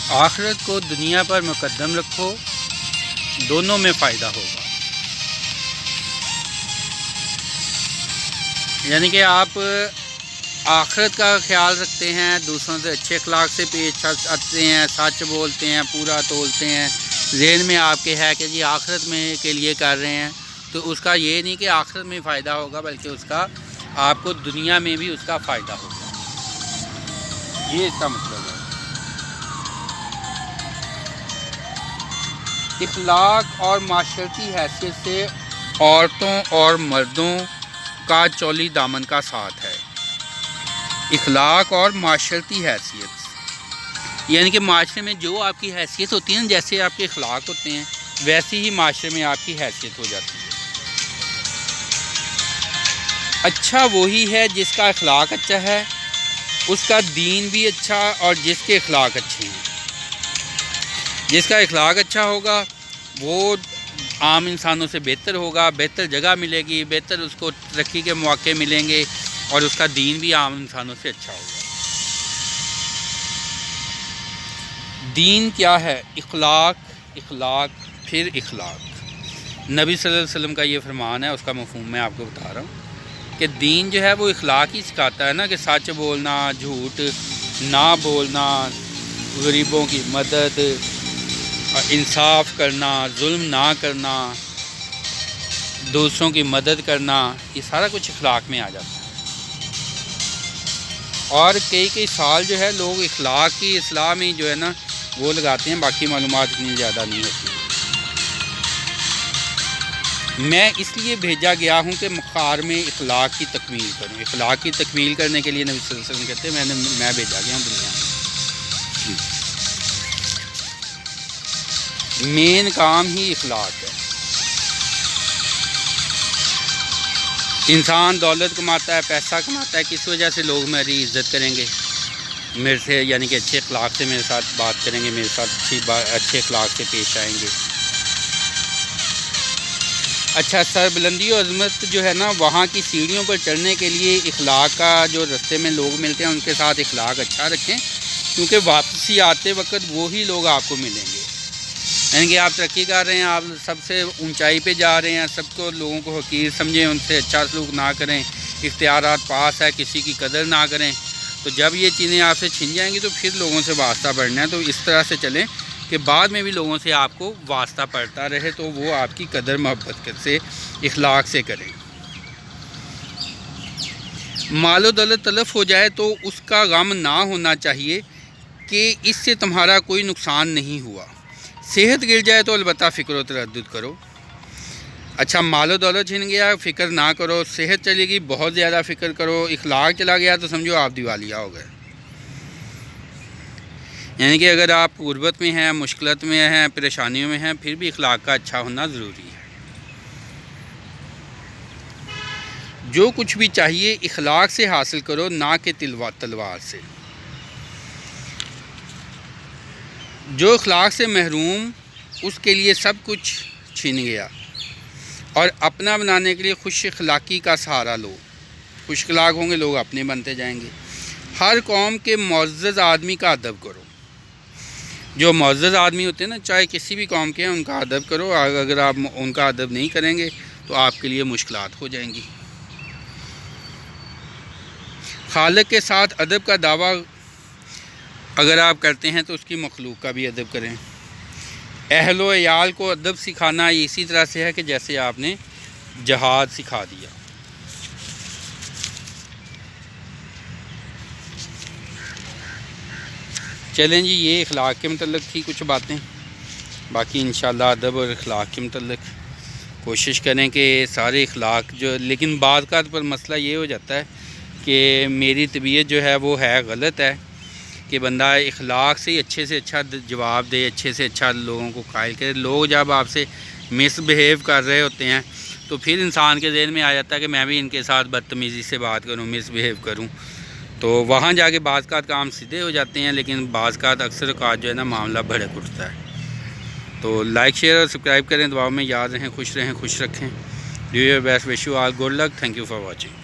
آخرت کو دنیا پر مقدم رکھو، دونوں میں فائدہ ہوگا۔ یعنی کہ آپ آخرت کا خیال رکھتے ہیں، دوسروں سے اچھے اخلاق سے پیش آتے ہیں، سچ بولتے ہیں، پورا تولتے ہیں، ذہن میں آپ کے ہے کہ جی آخرت میں کے لیے کر رہے ہیں، تو اس کا یہ نہیں کہ آخرت میں فائدہ ہوگا، بلکہ اس کا آپ کو دنیا میں بھی اس کا فائدہ ہوگا، یہ اس کا مطلب ہے۔ اخلاق اور معاشرتی حیثیت سے عورتوں اور مردوں کا چولی دامن کا ساتھ ہے۔ اخلاق اور معاشرتی حیثیت یعنی کہ معاشرے میں جو آپ کی حیثیت ہوتی ہے نا، جیسے آپ کے اخلاق ہوتے ہیں ویسے ہی معاشرے میں آپ کی حیثیت ہو جاتی ہے۔ اچھا وہی ہے جس کا اخلاق اچھا ہے، اس کا دین بھی اچھا، اور جس کے اخلاق اچھے ہیں۔ جس کا اخلاق اچھا ہوگا وہ عام انسانوں سے بہتر ہوگا، بہتر جگہ ملے گی، بہتر اس کو ترقی کے مواقع ملیں گے، اور اس کا دین بھی عام انسانوں سے اچھا ہوگا۔ دین کیا ہے؟ اخلاق، اخلاق پھر اخلاق۔ نبی صلی اللہ علیہ وسلم کا یہ فرمان ہے، اس کا مفہوم میں آپ کو بتا رہا ہوں کہ دین جو ہے وہ اخلاق ہی سکھاتا ہے نا، کہ سچ بولنا، جھوٹ نہ بولنا، غریبوں کی مدد، انصاف کرنا، ظلم نہ کرنا، دوسروں کی مدد کرنا، یہ سارا کچھ اخلاق میں آ جاتا ہے۔ اور کئی سال جو ہے لوگ اخلاق کی اصلاح میں جو ہے نا وہ لگاتے ہیں، باقی معلومات اتنی زیادہ نہیں ہوتی۔ میں اس لیے بھیجا گیا ہوں کہ مقار میں اخلاق کی تکمیل کروں۔ اخلاق کی تکمیل کرنے کے لیے نبی صلی اللہ علیہ وسلم کہتے ہیں میں بھیجا گیا ہوں دنیا میں۔ مین کام ہی اخلاق ہے۔ انسان دولت کماتا ہے، پیسہ کماتا ہے، کس وجہ سے لوگ میری عزت کریں گے، میرے سے یعنی کہ اچھے اخلاق سے میرے ساتھ بات کریں گے، میرے ساتھ اچھے اخلاق سے پیش آئیں گے۔ اچھا، سربلندی اور عظمت جو ہے نا، وہاں کی سیڑھیوں پر چڑھنے کے لیے اخلاق کا جو رستے میں لوگ ملتے ہیں ان کے ساتھ اخلاق اچھا رکھیں، کیونکہ واپسی آتے وقت وہی لوگ آپ کو ملیں گے۔ یعنی کہ آپ ترقی کر رہے ہیں، آپ سب سے اونچائی پہ جا رہے ہیں، سب کو لوگوں کو حقیر سمجھیں، ان سے اچھا سلوک نہ کریں، اختیارات پاس ہے، کسی کی قدر نہ کریں، تو جب یہ چیزیں آپ سے چھن جائیں گی تو پھر لوگوں سے واسطہ پڑنا ہے۔ تو اس طرح سے چلیں کہ بعد میں بھی لوگوں سے آپ کو واسطہ پڑتا رہے، تو وہ آپ کی قدر محبت سے اخلاق سے کریں۔ مال و دولت تلف ہو جائے تو اس کا غم نہ ہونا چاہیے کہ اس سے تمہارا کوئی نقصان نہیں ہوا۔ صحت گر جائے تو البتہ فکر و تردد کرو۔ اچھا، مال و دولت چھن گیا، فکر نہ کرو، صحت چلے گی بہت زیادہ فکر کرو، اخلاق چلا گیا تو سمجھو آپ دیوالیہ ہو گئے۔ یعنی کہ اگر آپ غربت میں ہیں، مشکلات میں ہیں، پریشانیوں میں ہیں، پھر بھی اخلاق کا اچھا ہونا ضروری ہے۔ جو کچھ بھی چاہیے اخلاق سے حاصل کرو، نہ کہ تلوار سے۔ جو اخلاق سے محروم، اس کے لیے سب کچھ چھن گیا، اور اپنا بنانے کے لیے خوش اخلاقی کا سہارا لو۔ خوش اخلاق ہوں گے لوگ اپنے بنتے جائیں گے۔ ہر قوم کے معزز آدمی کا ادب کرو۔ جو معزز آدمی ہوتے ہیں نا، چاہے کسی بھی قوم کے ہیں، ان کا ادب کرو۔ اگر آپ ان کا ادب نہیں کریں گے تو آپ کے لیے مشکلات ہو جائیں گی۔ خالق کے ساتھ ادب کا دعویٰ اگر آپ کرتے ہیں تو اس کی مخلوق کا بھی ادب کریں۔ اہل و عیال کو ادب سکھانا اسی طرح سے ہے کہ جیسے آپ نے جہاد سکھا دیا۔ چلیں جی، یہ اخلاق کے متعلق تھی کچھ باتیں، باقی انشاءاللہ ادب اور اخلاق کے متعلق کوشش کریں کہ سارے اخلاق لیکن بعض کا پر مسئلہ یہ ہو جاتا ہے کہ میری طبیعت جو ہے وہ ہے غلط ہے کہ بندہ اخلاق سے اچھا جواب دے، اچھے سے اچھا لوگوں کو قائل کرے۔ لوگ جب آپ سے مس بیہیو کر رہے ہوتے ہیں تو پھر انسان کے ذہن میں آ جاتا ہے کہ میں بھی ان کے ساتھ بدتمیزی سے بات کروں، مس بیہیو کروں، تو وہاں جا کے بعض کا کام سیدھے ہو جاتے ہیں، لیکن بعض کا اکثر اوقات جو ہے نا معاملہ بھڑک اٹھتا ہے۔ تو لائک، شیئر اور سبسکرائب کریں، دعاؤں میں یاد رہیں، خوش رکھیں۔ Do your best, wish you all good luck, thank you for watching.